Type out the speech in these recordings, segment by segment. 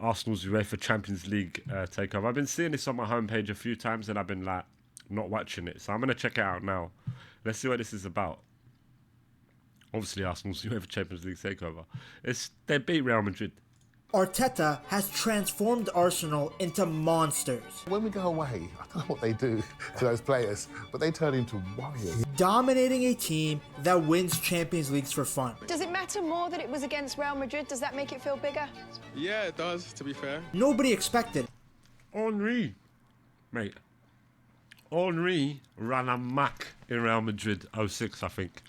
Arsenal's UEFA Champions League takeover. I've been seeing this on my homepage a few times and I've been like not watching it. So I'm going to check it out now. Let's see what this is about. Obviously, Arsenal's UEFA Champions League takeover. They beat Real Madrid. Arteta has transformed Arsenal into monsters. When we go away, I don't know what they do to those players, but they turn into warriors. Dominating a team that wins Champions Leagues for fun. Does it matter more that it was against Real Madrid? Does that make it feel bigger? Yeah, it does, to be fair. Nobody expected. Henry. Mate. Henry ran amok in Real Madrid 06, I think.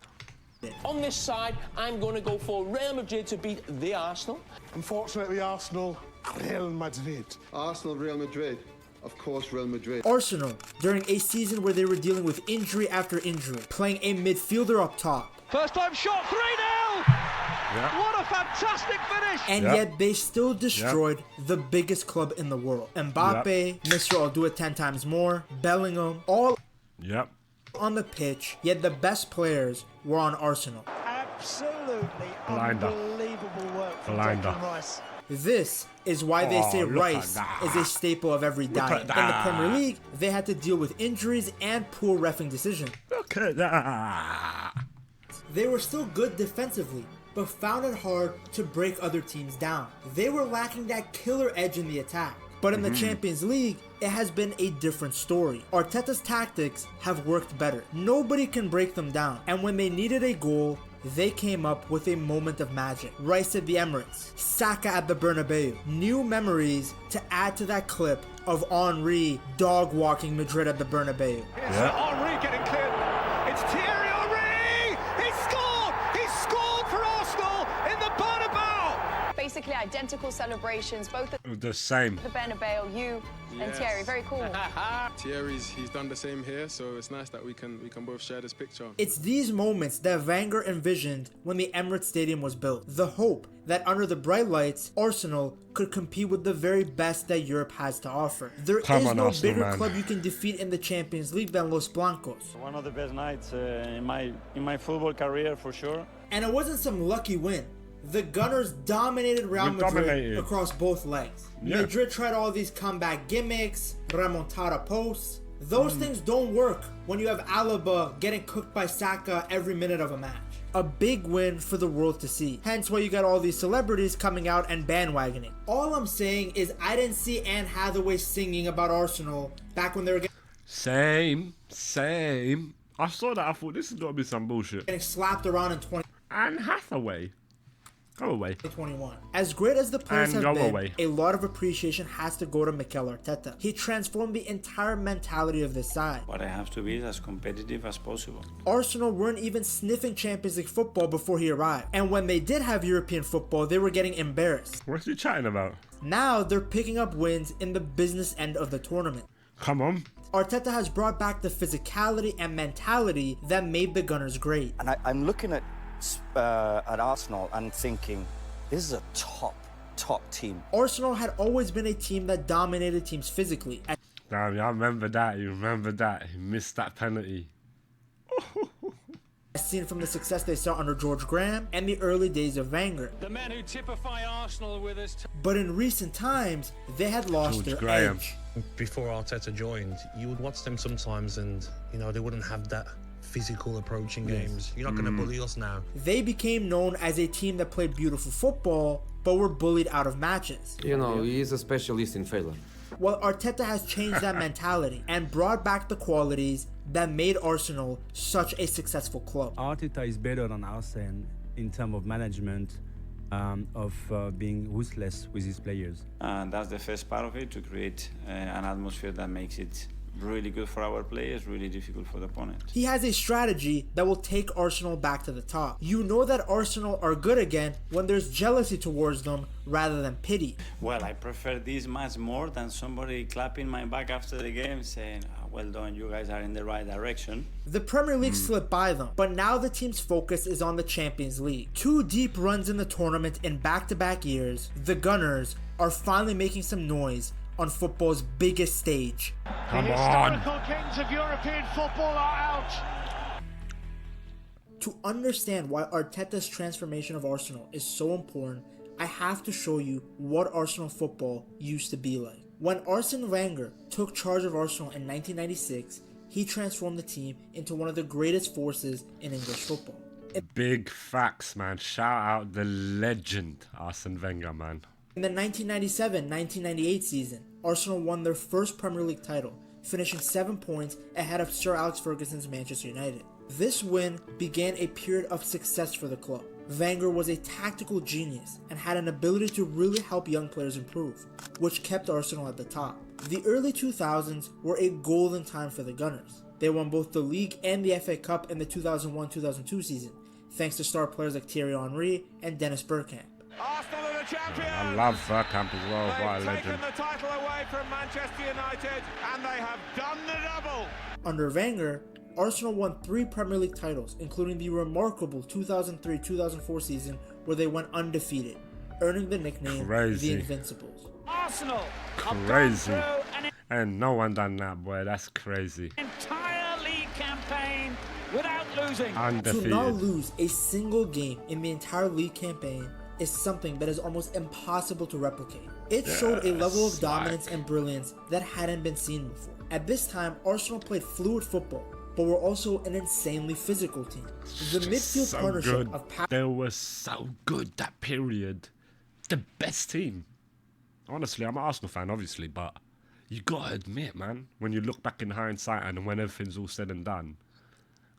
On this side, I'm going to go for Real Madrid to beat the Arsenal. Unfortunately, Arsenal, Real Madrid. Arsenal, Real Madrid. Of course, Real Madrid. Arsenal, during a season where they were dealing with injury after injury, playing a midfielder up top. First time shot, 3-0! Yeah. What a fantastic finish! And yet they still destroyed the biggest club in the world. Mbappe, Mr. I'll do it 10 times more, Bellingham, all on the pitch, yet the best players were on Arsenal. Absolutely unbelievable work from Declan Rice. This is why they say Rice is a staple of every diet. In the Premier League, they had to deal with injuries and poor reffing decisions. Look at that. They were still good defensively, but found it hard to break other teams down. They were lacking that killer edge in the attack. But in the Champions League, it has been a different story. Arteta's tactics have worked better. Nobody can break them down. And when they needed a goal, they came up with a moment of magic. Rice at the Emirates, Saka at the Bernabeu. New memories to add to that clip of Henry dog walking Madrid at the Bernabeu. Here's Henry getting cleared. It's Thierry Henry! He scored! He scored for Arsenal in the Bernabeu! Basically identical celebrations, both at The same. the Bernabeu, you and Thierry. Very cool. He's done the same here, so it's nice that we can both share this picture. It's these moments that Wenger envisioned when the Emirates Stadium was built. The hope that under the bright lights, Arsenal could compete with the very best that Europe has to offer. There is no Arsenal, bigger club you can defeat in the Champions League than Los Blancos. One of the best nights in my football career, for sure. And it wasn't some lucky win. The Gunners dominated Real Madrid across both legs. Madrid tried all these comeback gimmicks, remontada posts. Those things don't work when you have Alaba getting cooked by Saka every minute of a match. A big win for the world to see. Hence why you got all these celebrities coming out and bandwagoning. All I'm saying is I didn't see Anne Hathaway singing about Arsenal back when they were Same. I saw that. I thought this is going to be some bullshit. getting slapped around in Anne Hathaway. Go away. 2021. As great as the players And have go been, away. a lot of appreciation has to go to Mikel Arteta. He transformed the entire mentality of this side. But I have to be as competitive as possible. Arsenal weren't even sniffing Champions League football before he arrived. And when they did have European football, they were getting embarrassed. What's he chatting about? Now they're picking up wins in the business end of the tournament. Come on. Arteta has brought back the physicality and mentality that made the Gunners great. And I'm looking at Arsenal and thinking, this is a top team. Arsenal had always been a team that dominated teams physically. Damn, I remember that. You remember that. He missed that penalty. As seen from the success they saw under George Graham and the early days of Wenger. The men who typify Arsenal with us. But in recent times, they had lost their edge. Before Arteta joined, you would watch them sometimes and, they wouldn't have that physical approach in games. You're not going to bully us now. They became known as a team that played beautiful football, but were bullied out of matches. He is a specialist in failure. Well, Arteta has changed that mentality and brought back the qualities that made Arsenal such a successful club. Arteta is better than Arsene in terms of management, of being ruthless with his players. That's the first part of it, to create an atmosphere that makes it really good for our players, really difficult for the opponent. He has a strategy that will take Arsenal back to the top. You know that Arsenal are good again when there's jealousy towards them rather than pity. Well, I prefer this match more than somebody clapping my back after the game saying, well done, you guys are in the right direction. The Premier League slipped by them, but now the team's focus is on the Champions League. 2 deep runs in the tournament in back-to-back years, the Gunners are finally making some noise on football's biggest stage. Come the on. historical kings of European football are out. To understand why Arteta's transformation of Arsenal is so important, I have to show you what Arsenal football used to be like. When Arsene Wenger took charge of Arsenal in 1996, he transformed the team into one of the greatest forces in English football. Big facts, man. Shout out the legend, Arsene Wenger, man. In the 1997-1998 season, Arsenal won their first Premier League title, finishing 7 points ahead of Sir Alex Ferguson's Manchester United. This win began a period of success for the club. Wenger was a tactical genius and had an ability to really help young players improve, which kept Arsenal at the top. The early 2000s were a golden time for the Gunners. They won both the league and the FA Cup in the 2001-2002 season, thanks to star players like Thierry Henry and Dennis Bergkamp. Arsenal are the champions. I love Bergkamp as well. What a They've legend. taken the title away from Manchester United, and they have done the double. Under Wenger, Arsenal won 3 Premier League titles, including the remarkable 2003-2004 season where they went undefeated, earning the nickname the Invincibles. Arsenal Crazy. And no one done that, boy. That's crazy. entire league campaign without losing. Undefeated. To not lose a single game in the entire league campaign is something that is almost impossible to replicate. It showed a level of dominance and brilliance that hadn't been seen before. At this time, Arsenal played fluid football, but were also an insanely physical team. The midfield So partnership good. of They were so good that period. The best team. Honestly, I'm an Arsenal fan, obviously, but you gotta admit, man, when you look back in hindsight and when everything's all said and done,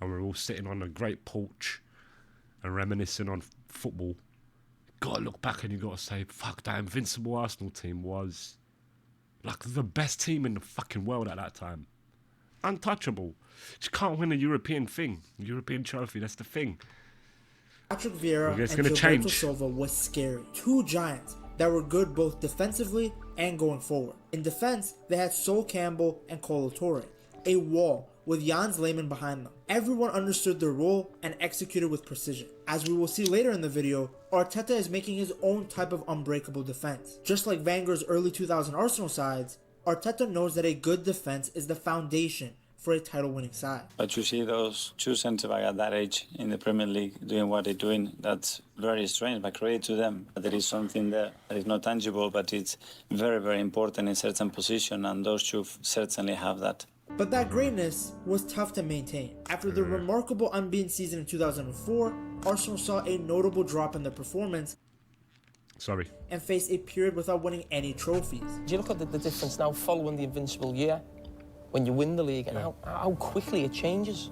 and we're all sitting on a great porch and reminiscing on football, you gotta look back and you gotta say, fuck, that invincible Arsenal team was like the best team in the fucking world at that time. Untouchable. Just can't win a European thing. European trophy, that's the thing. Patrick Vieira It's and gonna Gilberto change. Silva was scary. 2 giants that were good both defensively and going forward. In defense, they had Sol Campbell and Kolo Touré, a wall with Jans Lehmann behind them. Everyone understood their role and executed with precision. As we will see later in the video, Arteta is making his own type of unbreakable defense. Just like Wenger's early 2000 Arsenal sides, Arteta knows that a good defense is the foundation for a title-winning side. But you see those 2 centre-backs at that age in the Premier League doing what they're doing, that's very strange, but credit to them. There is something there that is not tangible, but it's very, very important in certain position, and those 2 certainly have that. But that greatness was tough to maintain. After the remarkable unbeaten season in 2004, Arsenal saw a notable drop in their performance and faced a period without winning any trophies. Do you look at the difference now following the Invincible year, when you win the league, and how quickly it changes?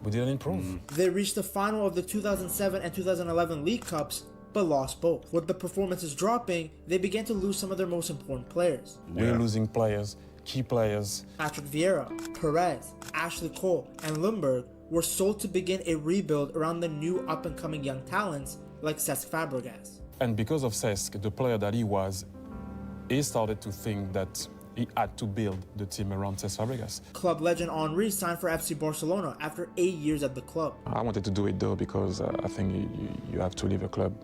We didn't improve. They reached the final of the 2007 and 2011 League Cups, but lost both. With the performances dropping, they began to lose some of their most important players. We're losing players, key players. Patrick Vieira, Perez, Ashley Cole, and Ljungberg were sold to begin a rebuild around the new up-and-coming young talents like Cesc Fabregas. And because of Cesc, the player that he was, he started to think that he had to build the team around Cesc Fabregas. Club legend Henry signed for FC Barcelona after 8 years at the club. I wanted to do it though because I think you have to leave a club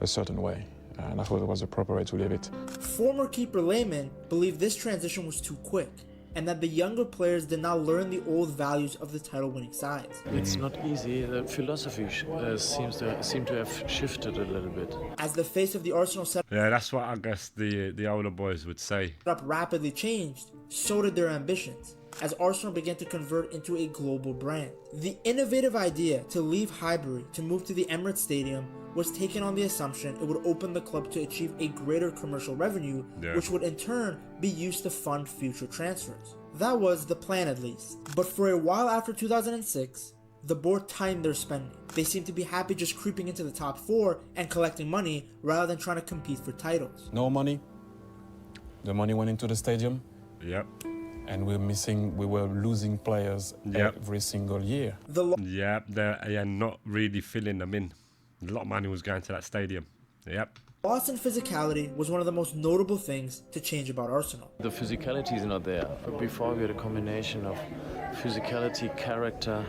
a certain way. And I thought it was the proper way to leave it. Former keeper Lehmann believed this transition was too quick, and that the younger players did not learn the old values of the title-winning sides. It's not easy. The philosophy seems to have shifted a little bit. As the face of the Arsenal setup that's what I guess the older boys would say. rapidly changed, so did their ambitions, as Arsenal began to convert into a global brand. The innovative idea to leave Highbury to move to the Emirates Stadium was taken on the assumption it would open the club to achieve a greater commercial revenue, which would in turn be used to fund future transfers. That was the plan at least. But for a while after 2006, the board tightened their spending. They seemed to be happy just creeping into the top 4 and collecting money rather than trying to compete for titles. No money. The money went into the stadium. Yep. And we were losing players every single year. They're not really filling them in. A lot of money was going to that stadium. Yep. Loss in physicality was one of the most notable things to change about Arsenal. The physicality is not there. Before we had a combination of physicality, character,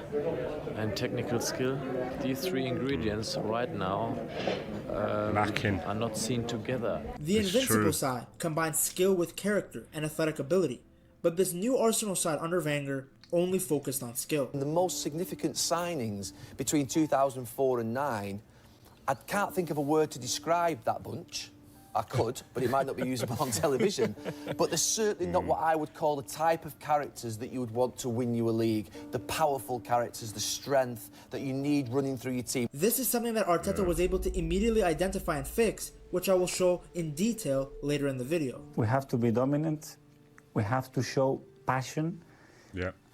and technical skill. These 3 ingredients right now are not seen together. The Invincible side combines skill with character and athletic ability, but this new Arsenal side under Wenger only focused on skill. The most significant signings between 2004 and 2009 I can't think of a word to describe that bunch. I could, but it might not be usable on television. But they're certainly not what I would call the type of characters that you would want to win you a league. The powerful characters, the strength that you need running through your team. This is something that Arteta was able to immediately identify and fix, which I will show in detail later in the video. We have to be dominant, we have to show passion,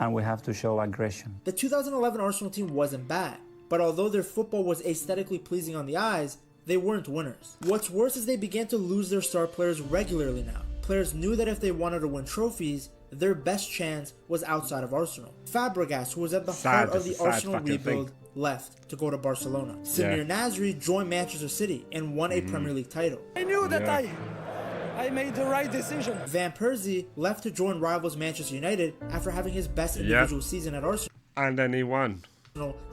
and we have to show aggression. The 2011 Arsenal team wasn't bad, but although their football was aesthetically pleasing on the eyes, they weren't winners. What's worse is they began to lose their star players regularly now. Players knew that if they wanted to win trophies, their best chance was outside of Arsenal. Fabregas, who was at the heart of the Arsenal rebuild, left to go to Barcelona. Samir Nasri joined Manchester City and won a Premier League title. I knew that I made the right decision. Van Persie left to join rivals Manchester United after having his best individual season at Arsenal. And then he won.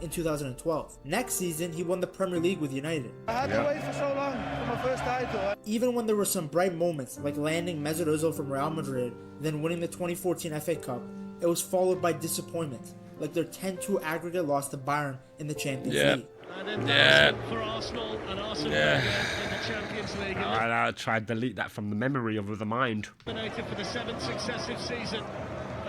In 2012. Next season, he won the Premier League with United. I had to wait for so long for my first title. Even when there were some bright moments, like landing Mesut Ozil from Real Madrid, then winning the 2014 FA Cup, it was followed by disappointment, like their 10-2 aggregate loss to Bayern in the Champions League. For Arsenal and Arsenal in the Champions League. I'll try to delete that from the memory of the mind. Nominated for the 7th successive season.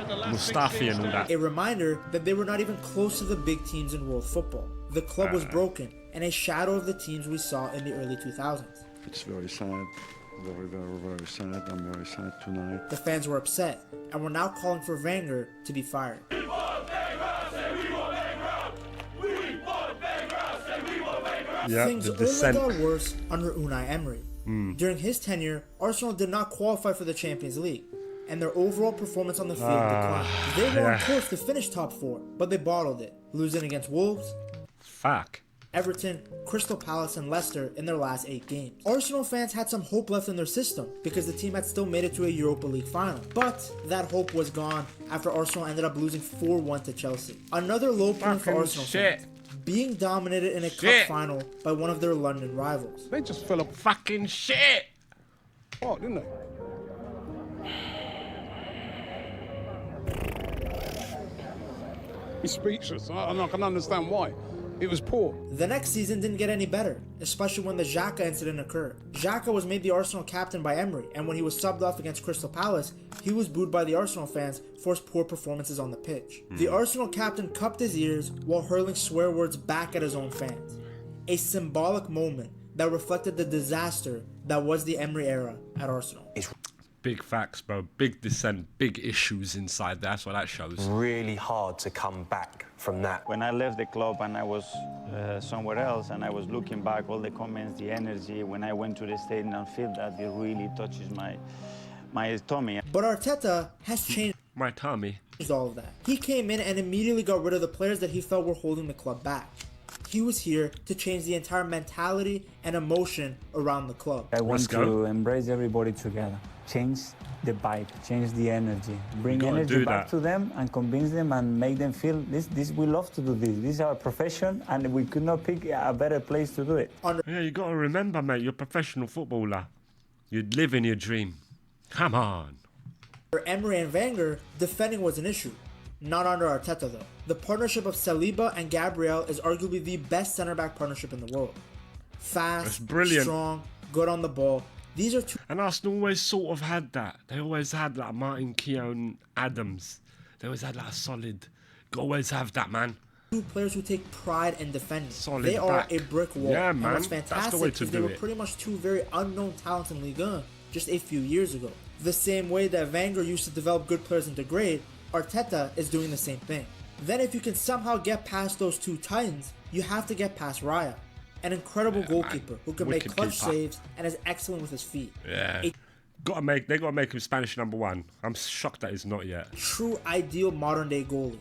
Mustafi and all that. A reminder that they were not even close to the big teams in world football. The club was broken and a shadow of the teams we saw in the early 2000s. It's very sad. Very, very, very sad. I'm very sad tonight. The fans were upset and were now calling for Wenger to be fired. Things only got worse under Unai Emery. During his tenure, Arsenal did not qualify for the Champions League, and their overall performance on the field declined. They were on course to finish top 4, but they bottled it, losing against Wolves, Everton, Crystal Palace, and Leicester in their last 8 games. Arsenal fans had some hope left in their system because the team had still made it to a Europa League final. But that hope was gone after Arsenal ended up losing 4-1 to Chelsea. Another low point for Arsenal fans, being dominated in a cup final by one of their London rivals. They just fell up fucking shit. Oh, didn't they? He's speechless, and I can understand why. It was poor. The next season didn't get any better, especially when the Xhaka incident occurred. Xhaka was made the Arsenal captain by Emery, and when he was subbed off against Crystal Palace, he was booed by the Arsenal fans for his poor performances on the pitch. The Arsenal captain cupped his ears while hurling swear words back at his own fans. A symbolic moment that reflected the disaster that was the Emery era at Arsenal. Big facts, bro. Big dissent, big issues inside. That's what that shows. Really hard to come back from that. When I left the club and I was somewhere else and I was looking back, all the comments, the energy, when I went to the stadium and feel that, it really touches my tummy. But Arteta has changed my tummy. All of that. He came in and immediately got rid of the players that he felt were holding the club back. He was here to change the entire mentality and emotion around the club. I want to embrace everybody together. Change the vibe, change the energy, bring energy back to them and convince them and make them feel this we love to do this. This is our profession and we could not pick a better place to do it. Yeah, you got to remember, mate, you're a professional footballer. You live in your dream. Come on. For Emery and Wenger, defending was an issue. Not under Arteta though. The partnership of Saliba and Gabriel is arguably the best centre-back partnership in the world. Fast, strong, good on the ball. These are two. And Arsenal always sort of had that. They always had like Martin Keown Adams. They always had like a solid. Always have that, man. Two players who take pride in defending. Solid they back. are a brick wall. Yeah, and man. what's fantastic is they were pretty much two very unknown talents in Ligue 1 just a few years ago. The same way that Wenger used to develop good players into great, Arteta is doing the same thing. Then if you can somehow get past those two titans, you have to get past Raya. An incredible goalkeeper who can make clutch saves and is excellent with his feet. Yeah. They gotta make him Spanish #1. I'm shocked that he's not yet. True ideal modern day goalie.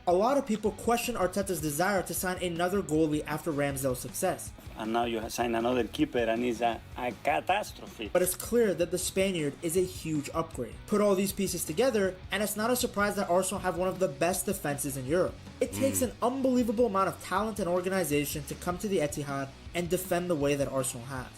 A lot of people question Arteta's desire to sign another goalie after Ramsdale's success. And now you sign another keeper and it's a catastrophe. But it's clear that the Spaniard is a huge upgrade. Put all these pieces together, and it's not a surprise that Arsenal have one of the best defenses in Europe. It takes an unbelievable amount of talent and organization to come to the Etihad and defend the way that Arsenal have.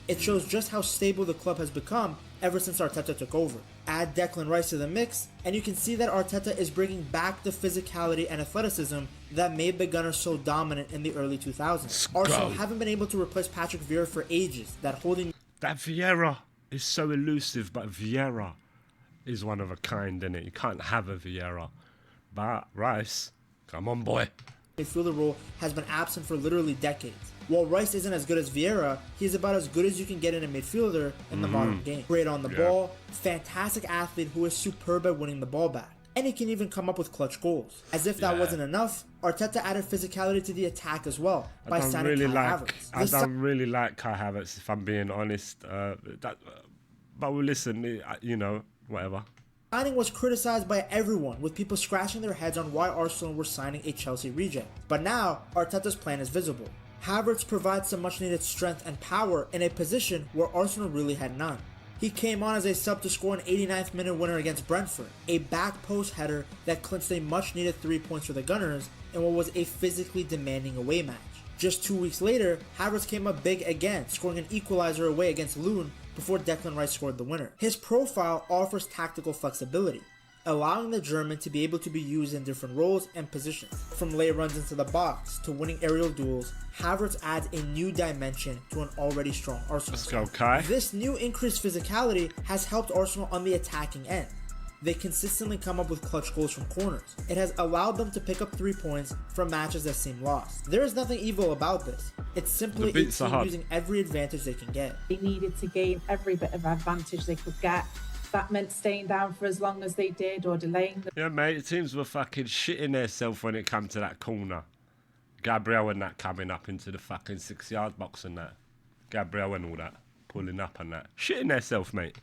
It shows just how stable the club has become ever since Arteta took over. Add Declan Rice to the mix, and you can see that Arteta is bringing back the physicality and athleticism that made the Gunners so dominant in the early 2000s. Arsenal haven't been able to replace Patrick Vieira for ages. That Vieira is so elusive, but Vieira is one of a kind, innit? You can't have a Vieira. But Rice, come on, boy. Midfielder role has been absent for literally decades. While Rice isn't as good as Vieira, he's about as good as you can get in a midfielder in the modern game. Great on the ball, fantastic athlete who is superb at winning the ball back. And he can even come up with clutch goals. As if that wasn't enough, Arteta added physicality to the attack as well by signing Kai Havertz. I don't really like Kai Havertz, if I'm being honest. But well, listen, you know, whatever. Signing was criticized by everyone, with people scratching their heads on why Arsenal were signing a Chelsea reject. But now, Arteta's plan is visible. Havertz provides some much needed strength and power in a position where Arsenal really had none. He came on as a sub to score an 89th minute winner against Brentford, a back post header that clinched a much needed 3 points for the Gunners in what was a physically demanding away match. Just 2 weeks later, Havertz came up big again, scoring an equalizer away against Lyon before Declan Rice scored the winner. His profile offers tactical flexibility, allowing the German to be able to be used in different roles and positions. From lay runs into the box to winning aerial duels, Havertz adds a new dimension to an already strong Arsenal. Let's go, Kai. This new increased physicality has helped Arsenal on the attacking end. They consistently come up with clutch goals from corners. It has allowed them to pick up 3 points from matches that seem lost. There is nothing evil about this. It's simply a team using every advantage they can get. They needed to gain every bit of advantage they could get. That meant staying down for as long as they did or delaying the... Yeah, mate, teams were fucking shitting themselves when it came to that corner. Gabriel and that coming up into the fucking 6-yard box and that. Gabriel and all that. Pulling up and that. Shitting themselves, mate.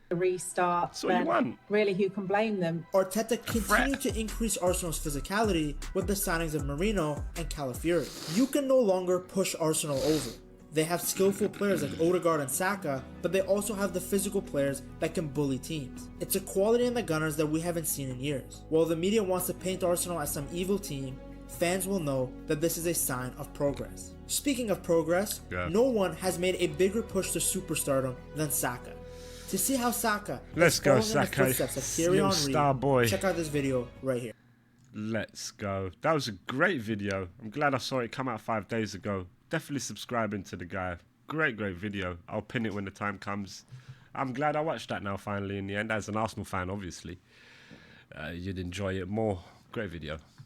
The restart. That's what you want. Really, who can blame them? Arteta continued to increase Arsenal's physicality with the signings of Marino and Calafiori. You can no longer push Arsenal over. They have skillful players like Odegaard and Saka, but they also have the physical players that can bully teams. It's a quality in the Gunners that we haven't seen in years. While the media wants to paint Arsenal as some evil team, fans will know that this is a sign of progress. Speaking of progress, no one has made a bigger push to superstardom than Saka. To see how Saka is following in the footsteps of Thierry Henry, star boy. Check out this video right here. Let's go. That was a great video. I'm glad I saw it come out 5 days ago. Definitely subscribing to the guy. Great video. I'll pin it when the time comes. I'm glad I watched that now finally in the end. As an Arsenal fan, obviously. You'd enjoy it more. Great video.